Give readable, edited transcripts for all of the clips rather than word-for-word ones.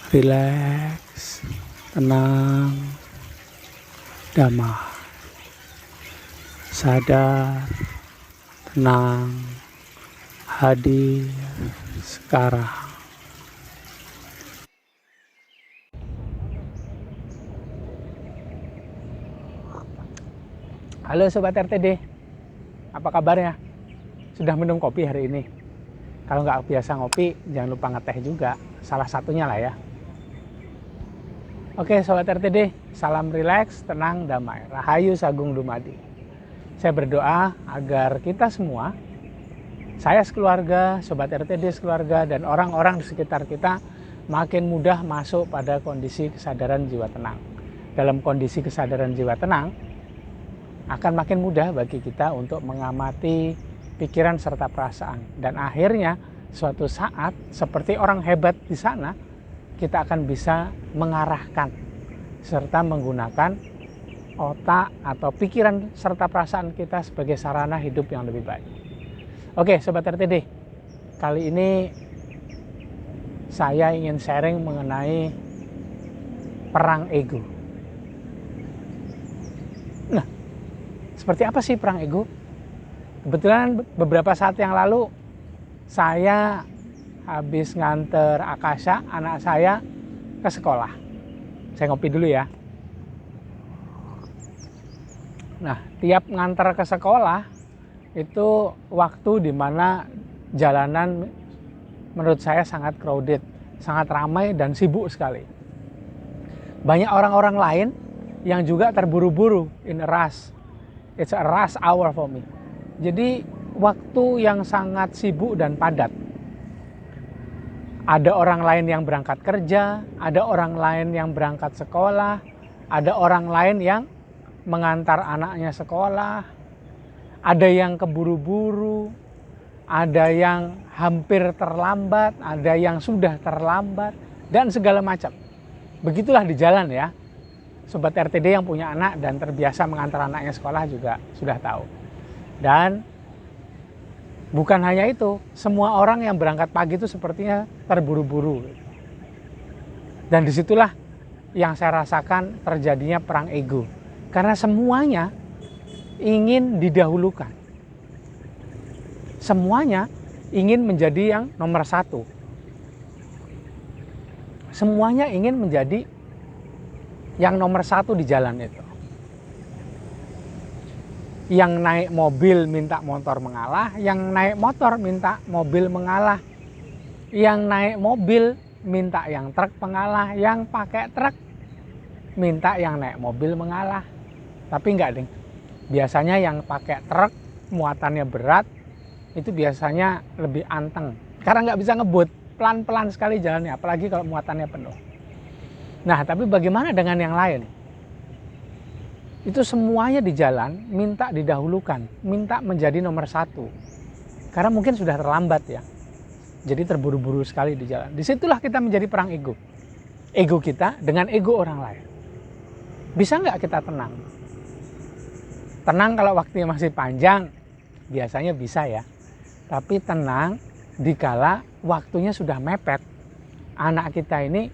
rileks, tenang, damai, sadar, tenang, hadir sekarang. Halo Sobat RTD, apa kabarnya? Sudah minum kopi hari ini? Kalau nggak biasa ngopi, jangan lupa ngeteh juga, salah satunya lah ya. Oke Sobat RTD, salam rileks, tenang, damai, Rahayu Sagung Dumadi. Saya berdoa agar kita semua, saya sekeluarga, Sobat RTD sekeluarga, dan orang-orang di sekitar kita makin mudah masuk pada kondisi kesadaran jiwa tenang. Dalam kondisi kesadaran jiwa tenang, akan makin mudah bagi kita untuk mengamati pikiran serta perasaan. Dan akhirnya suatu saat seperti orang hebat di sana, kita akan bisa mengarahkan serta menggunakan otak atau pikiran serta perasaan kita sebagai sarana hidup yang lebih baik. Oke Sobat RTD, kali ini saya ingin sharing mengenai perang ego. Nah, seperti apa sih perang ego? Kebetulan beberapa saat yang lalu saya habis nganter Akasha, anak saya, ke sekolah. Saya ngopi dulu ya. Nah, tiap nganter ke sekolah itu waktu dimana jalanan menurut saya sangat crowded, sangat ramai dan sibuk sekali. Banyak orang-orang lain yang juga terburu-buru, in a rush. It's a rush hour for me. Jadi waktu yang sangat sibuk dan padat. Ada orang lain yang berangkat kerja, ada orang lain yang berangkat sekolah, ada orang lain yang mengantar anaknya sekolah, ada yang keburu-buru, ada yang hampir terlambat, ada yang sudah terlambat, dan segala macam. Begitulah di jalan ya. Sobat RTD yang punya anak dan terbiasa mengantar anaknya sekolah juga sudah tahu. Dan bukan hanya itu, semua orang yang berangkat pagi itu sepertinya terburu-buru. Dan disitulah yang saya rasakan terjadinya perang ego. Karena semuanya ingin didahulukan. Semuanya ingin menjadi yang nomor satu. Semuanya ingin menjadi yang nomor satu di jalan itu. Yang naik mobil minta motor mengalah, yang naik motor minta mobil mengalah, yang naik mobil minta yang truk mengalah, yang pakai truk minta yang naik mobil mengalah. Tapi enggak ding, biasanya yang pakai truk muatannya berat itu biasanya lebih anteng karena nggak bisa ngebut, pelan-pelan sekali jalannya, apalagi kalau muatannya penuh. Nah, tapi bagaimana dengan yang lain? Itu semuanya di jalan minta didahulukan, minta menjadi nomor satu. Karena mungkin sudah terlambat ya. Jadi terburu-buru sekali di jalan. Disitulah kita menjadi perang ego. Ego kita dengan ego orang lain. Bisa nggak kita tenang? Tenang kalau waktunya masih panjang, biasanya bisa ya. Tapi tenang dikala waktunya sudah mepet. Anak kita ini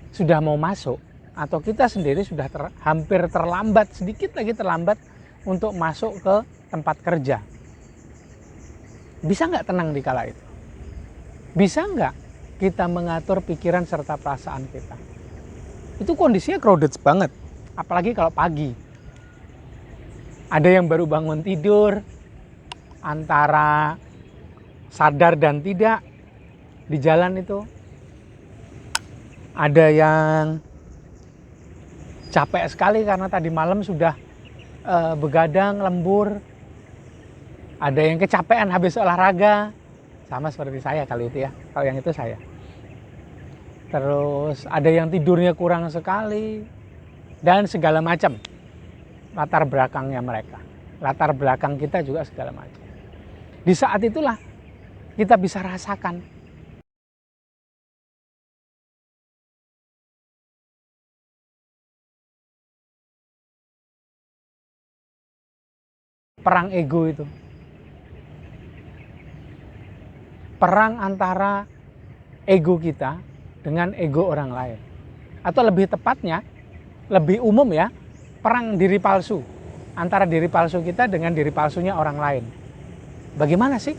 sudah mau masuk, atau kita sendiri sudah hampir terlambat, sedikit lagi terlambat untuk masuk ke tempat kerja. Bisa nggak tenang di kala itu? Bisa nggak kita mengatur pikiran serta perasaan kita? Itu kondisinya crowded banget, apalagi kalau pagi. Ada yang baru bangun tidur, antara sadar dan tidak di jalan itu. Ada yang capek sekali karena tadi malam sudah begadang, lembur. Ada yang kecapean habis olahraga, sama seperti saya kali itu ya, kalau yang itu saya. Terus ada yang tidurnya kurang sekali, dan segala macam latar belakangnya mereka. Latar belakang kita juga segala macam. Di saat itulah kita bisa rasakan perang ego itu. Perang antara ego kita dengan ego orang lain. Atau lebih tepatnya, lebih umum ya, perang diri palsu antara diri palsu kita dengan diri palsunya orang lain. Bagaimana sih?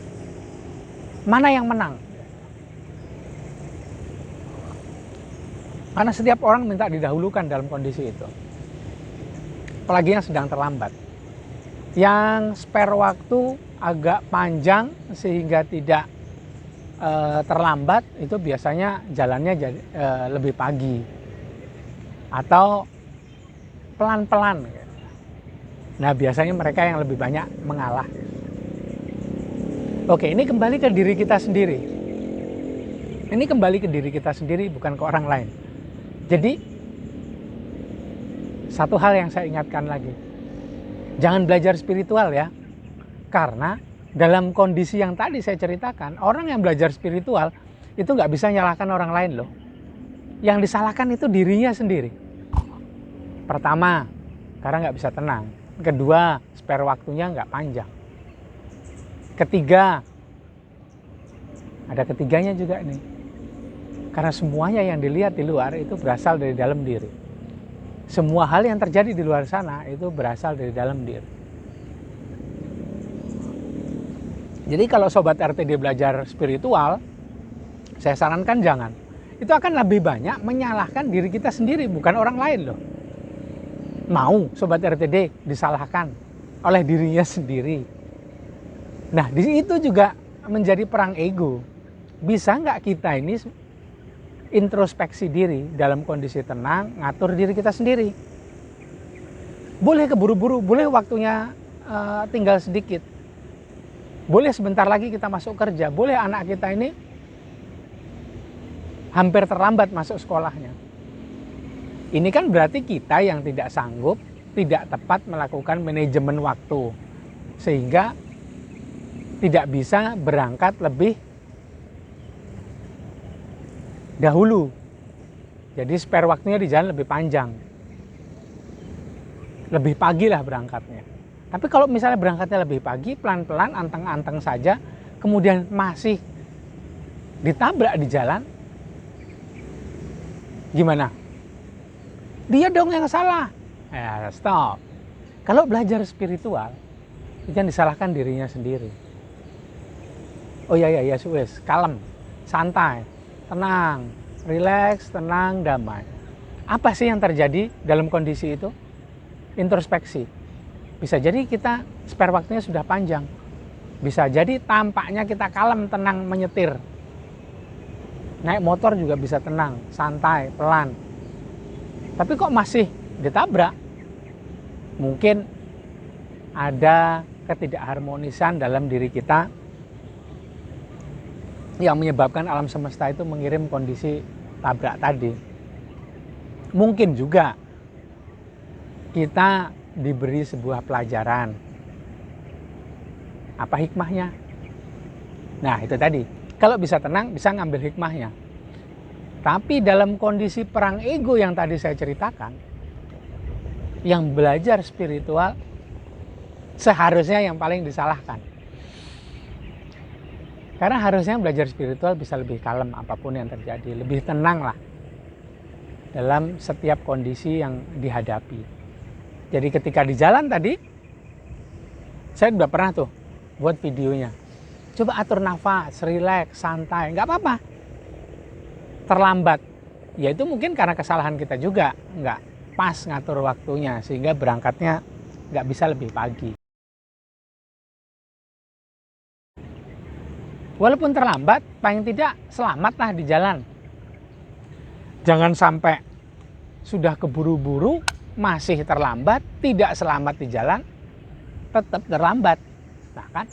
Mana yang menang? Karena setiap orang minta didahulukan dalam kondisi itu. Apalagi yang sedang terlambat. Yang spare waktu agak panjang sehingga tidak terlambat, itu biasanya jalannya lebih pagi. Atau pelan-pelan. Nah, biasanya mereka yang lebih banyak mengalah. Oke, ini kembali ke diri kita sendiri. Ini kembali ke diri kita sendiri, bukan ke orang lain. Jadi, satu hal yang saya ingatkan lagi. Jangan belajar spiritual ya. Karena dalam kondisi yang tadi saya ceritakan, orang yang belajar spiritual itu nggak bisa nyalahkan orang lain loh. Yang disalahkan itu dirinya sendiri. Pertama, karena nggak bisa tenang. Kedua, spare waktunya nggak panjang. Ketiga, ada ketiganya juga nih. Karena semuanya yang dilihat di luar itu berasal dari dalam diri. Semua hal yang terjadi di luar sana itu berasal dari dalam diri. Jadi kalau Sobat RTD belajar spiritual, saya sarankan jangan. Itu akan lebih banyak menyalahkan diri kita sendiri, bukan orang lain loh. Mau Sobat RTD disalahkan oleh dirinya sendiri. Nah, di situ juga menjadi perang ego. Bisa nggak kita ini introspeksi diri dalam kondisi tenang, ngatur diri kita sendiri? Boleh keburu-buru, boleh waktunya tinggal sedikit. Boleh sebentar lagi kita masuk kerja, boleh anak kita ini hampir terlambat masuk sekolahnya. Ini kan berarti kita yang tidak sanggup, tidak tepat melakukan manajemen waktu. Sehingga tidak bisa berangkat lebih dahulu. Jadi spare waktunya di jalan lebih panjang. Lebih pagi lah berangkatnya. Tapi kalau misalnya berangkatnya lebih pagi, pelan-pelan, anteng-anteng saja, kemudian masih ditabrak di jalan, gimana? Dia dong yang salah. Ya, stop. Kalau belajar spiritual, jangan disalahkan dirinya sendiri. Oh ya, wes, kalem, santai, tenang, rileks, tenang, damai. Apa sih yang terjadi dalam kondisi itu? Introspeksi. Bisa jadi kita spare waktunya sudah panjang. Bisa jadi tampaknya kita kalem, tenang, menyetir. Naik motor juga bisa tenang, santai, pelan. Tapi kok masih ditabrak? Mungkin ada ketidakharmonisan dalam diri kita yang menyebabkan alam semesta itu mengirim kondisi tabrak tadi. Mungkin juga kita diberi sebuah pelajaran. Apa hikmahnya? Nah, itu tadi. Kalau bisa tenang, bisa ngambil hikmahnya. Tapi dalam kondisi perang ego yang tadi saya ceritakan, yang belajar spiritual seharusnya yang paling disalahkan. Karena harusnya belajar spiritual bisa lebih kalem apapun yang terjadi, lebih tenang lah dalam setiap kondisi yang dihadapi. Jadi ketika di jalan tadi, saya udah pernah tuh buat videonya. Coba atur nafas, rileks, santai, nggak apa-apa. Terlambat, ya itu mungkin karena kesalahan kita juga, nggak pas ngatur waktunya, sehingga berangkatnya nggak bisa lebih pagi. Walaupun terlambat, paling tidak selamatlah di jalan. Jangan sampai sudah keburu-buru, masih terlambat, tidak selamat di jalan, tetap terlambat. Nah kan?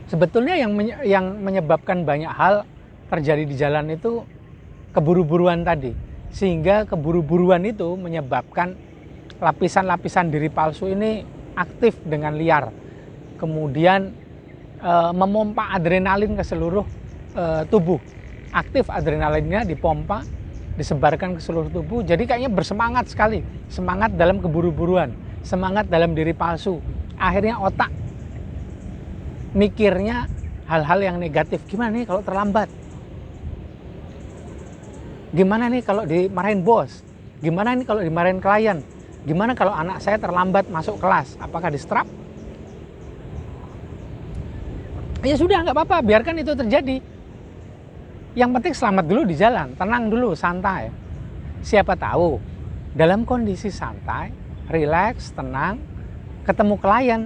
Sebetulnya yang menyebabkan banyak hal terjadi di jalan itu keburu-buruan tadi. Sehingga keburu-buruan itu menyebabkan lapisan-lapisan diri palsu ini aktif dengan liar. Kemudian memompa adrenalin ke seluruh tubuh. Aktif adrenalinnya dipompa, disebarkan ke seluruh tubuh. Jadi kayaknya bersemangat sekali. Semangat dalam keburu-buruan. Semangat dalam diri palsu. Akhirnya otak mikirnya hal-hal yang negatif. Gimana nih kalau terlambat? Gimana nih kalau dimarahin bos? Gimana nih kalau dimarahin klien? Gimana kalau anak saya terlambat masuk kelas? Apakah distrap? Ya sudah, nggak apa-apa, biarkan itu terjadi. Yang penting selamat dulu di jalan, tenang dulu, santai. Siapa tahu dalam kondisi santai, rileks, tenang, ketemu klien,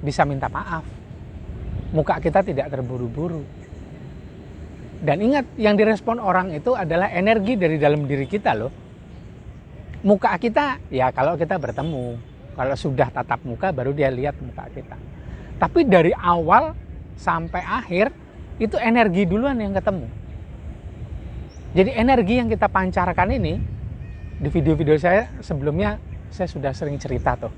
bisa minta maaf. Muka kita tidak terburu-buru. Dan ingat, yang direspon orang itu adalah energi dari dalam diri kita loh. Muka kita, ya kalau kita bertemu. Kalau sudah tatap muka, baru dia lihat muka kita. Tapi dari awal sampai akhir, itu energi duluan yang ketemu. Jadi energi yang kita pancarkan ini, di video-video saya sebelumnya, saya sudah sering cerita tuh.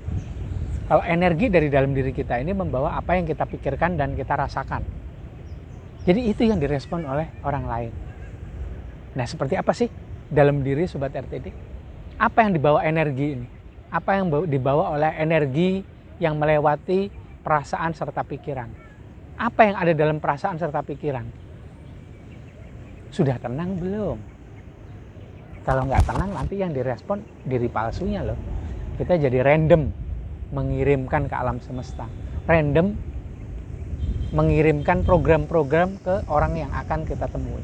Kalau energi dari dalam diri kita ini membawa apa yang kita pikirkan dan kita rasakan. Jadi itu yang direspon oleh orang lain. Nah, seperti apa sih dalam diri Sobat RTD? Apa yang dibawa energi ini? Apa yang dibawa oleh energi yang melewati perasaan serta pikiran? Apa yang ada dalam perasaan serta pikiran? Sudah tenang belum? Kalau nggak tenang, nanti yang direspon diri palsunya loh. Kita jadi random mengirimkan ke alam semesta. Random mengirimkan program-program ke orang yang akan kita temui.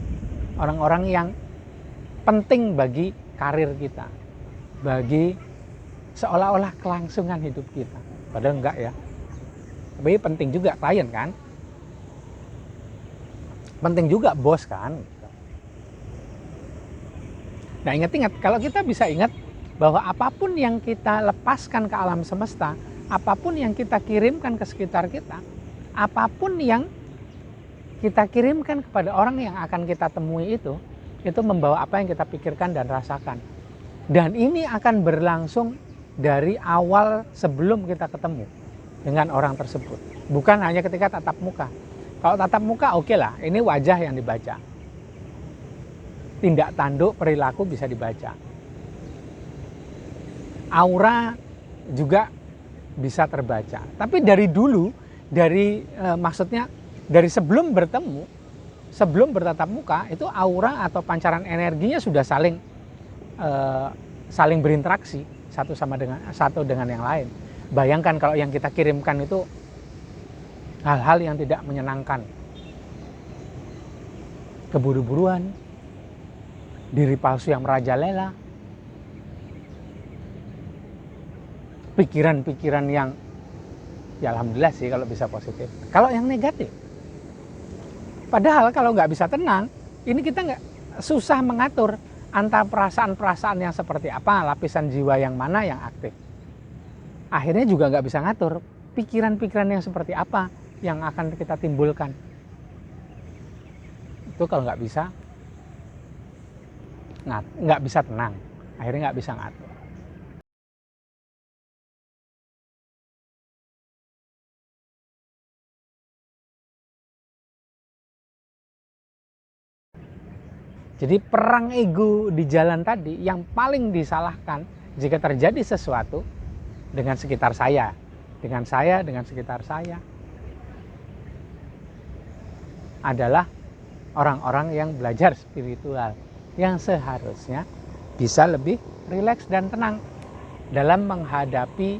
Orang-orang yang penting bagi karir kita. Bagi seolah-olah kelangsungan hidup kita. Padahal enggak ya. Tapi penting juga klien kan. Penting juga bos kan. Nah, ingat-ingat, kalau kita bisa ingat bahwa apapun yang kita lepaskan ke alam semesta, apapun yang kita kirimkan ke sekitar kita, apapun yang kita kirimkan kepada orang yang akan kita temui itu membawa apa yang kita pikirkan dan rasakan. Dan ini akan berlangsung dari awal sebelum kita ketemu dengan orang tersebut. Bukan hanya ketika tatap muka. Kalau tatap muka oke lah, ini wajah yang dibaca. Tindak tanduk, perilaku bisa dibaca. Aura juga bisa terbaca. Tapi dari dulu, maksudnya dari sebelum bertemu, sebelum bertatap muka, itu aura atau pancaran energinya sudah saling berinteraksi satu dengan yang lain. Bayangkan kalau yang kita kirimkan itu hal-hal yang tidak menyenangkan, keburu-buruan, diri palsu yang merajalela, pikiran-pikiran yang ya alhamdulillah sih kalau bisa positif. Kalau yang negatif, padahal kalau nggak bisa tenang, ini kita nggak susah mengatur antara perasaan-perasaan yang seperti apa, lapisan jiwa yang mana yang aktif. Akhirnya juga nggak bisa ngatur pikiran-pikiran yang seperti apa yang akan kita timbulkan. Itu kalau nggak bisa tenang, akhirnya nggak bisa ngatur. Jadi perang ego di jalan tadi yang paling disalahkan jika terjadi sesuatu dengan sekitar saya, dengan sekitar saya adalah orang-orang yang belajar spiritual, yang seharusnya bisa lebih rileks dan tenang dalam menghadapi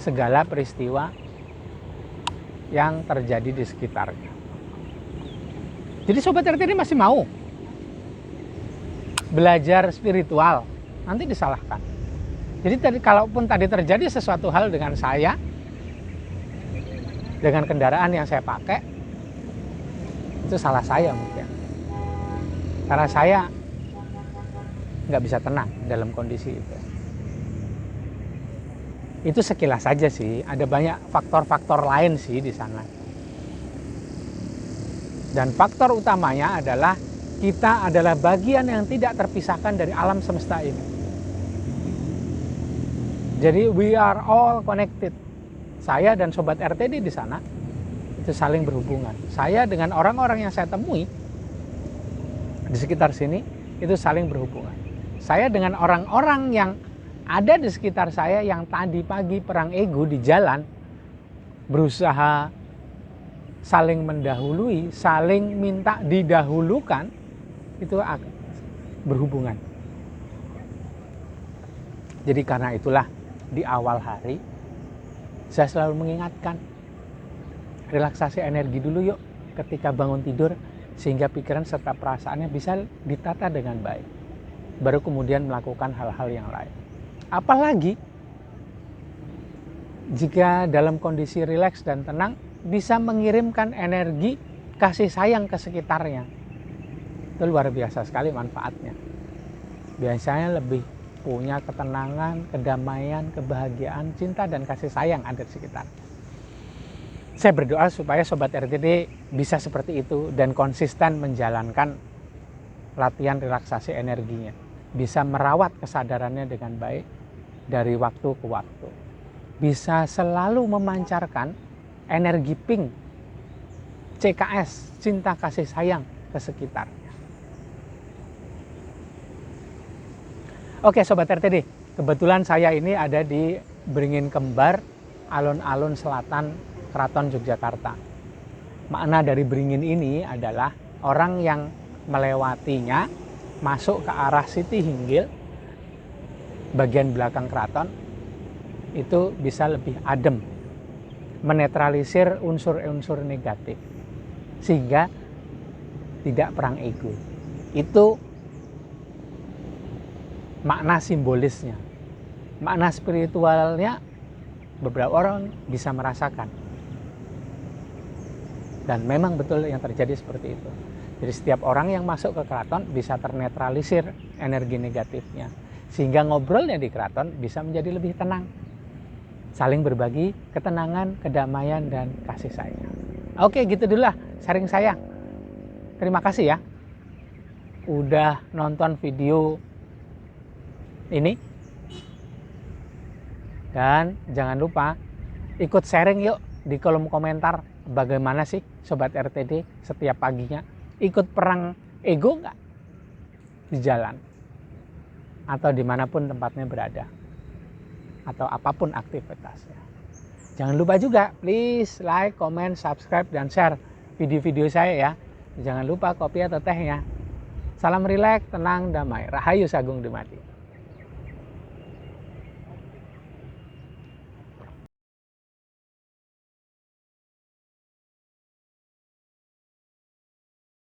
segala peristiwa yang terjadi di sekitarnya. Jadi Sobat RTD masih mau belajar spiritual, nanti disalahkan. Jadi kalaupun tadi terjadi sesuatu hal dengan saya, dengan kendaraan yang saya pakai, itu salah saya mungkin. Karena saya nggak bisa tenang dalam kondisi itu. Itu sekilas saja sih, ada banyak faktor-faktor lain sih di sana. Dan faktor utamanya adalah kita adalah bagian yang tidak terpisahkan dari alam semesta ini. Jadi we are all connected. Saya dan Sobat RTD di sana itu saling berhubungan. Saya dengan orang-orang yang saya temui di sekitar sini itu saling berhubungan. Saya dengan orang-orang yang ada di sekitar saya yang tadi pagi perang ego di jalan berusaha saling mendahului, saling minta didahulukan, itu berhubungan. Jadi karena itulah di awal hari saya selalu mengingatkan, relaksasi energi dulu yuk ketika bangun tidur, sehingga pikiran serta perasaannya bisa ditata dengan baik. Baru kemudian melakukan hal-hal yang lain. Apalagi jika dalam kondisi rileks dan tenang bisa mengirimkan energi kasih sayang ke sekitarnya. Itu luar biasa sekali manfaatnya. Biasanya lebih punya ketenangan, kedamaian, kebahagiaan, cinta dan kasih sayang ada di sekitar. Saya berdoa supaya Sobat RTD bisa seperti itu dan konsisten menjalankan latihan relaksasi energinya. Bisa merawat kesadarannya dengan baik dari waktu ke waktu. Bisa selalu memancarkan energi pink, CKS, cinta kasih sayang ke sekitarnya. Oke Sobat RTD, kebetulan saya ini ada di Beringin Kembar, alun-alun selatan Keraton Yogyakarta. Makna dari Beringin ini adalah orang yang melewatinya masuk ke arah Siti Hinggil, bagian belakang keraton, itu bisa lebih adem, menetralisir unsur-unsur negatif, sehingga tidak perang ego. Itu makna simbolisnya. Makna spiritualnya beberapa orang bisa merasakan. Dan memang betul yang terjadi seperti itu. Jadi setiap orang yang masuk ke keraton bisa ternetralisir energi negatifnya. Sehingga ngobrolnya di keraton bisa menjadi lebih tenang. Saling berbagi ketenangan, kedamaian, dan kasih sayang. Oke, gitu dulu lah sharing saya. Terima kasih ya udah nonton video ini. Dan jangan lupa ikut sharing yuk di kolom komentar, bagaimana sih Sobat RTD setiap paginya ikut perang ego nggak di jalan atau dimanapun tempatnya berada atau apapun aktivitasnya. Jangan lupa juga please like, comment, subscribe, dan share video-video saya ya. Jangan lupa kopi atau tehnya. Salam rileks, tenang, damai. Rahayu Sagung Dumadi.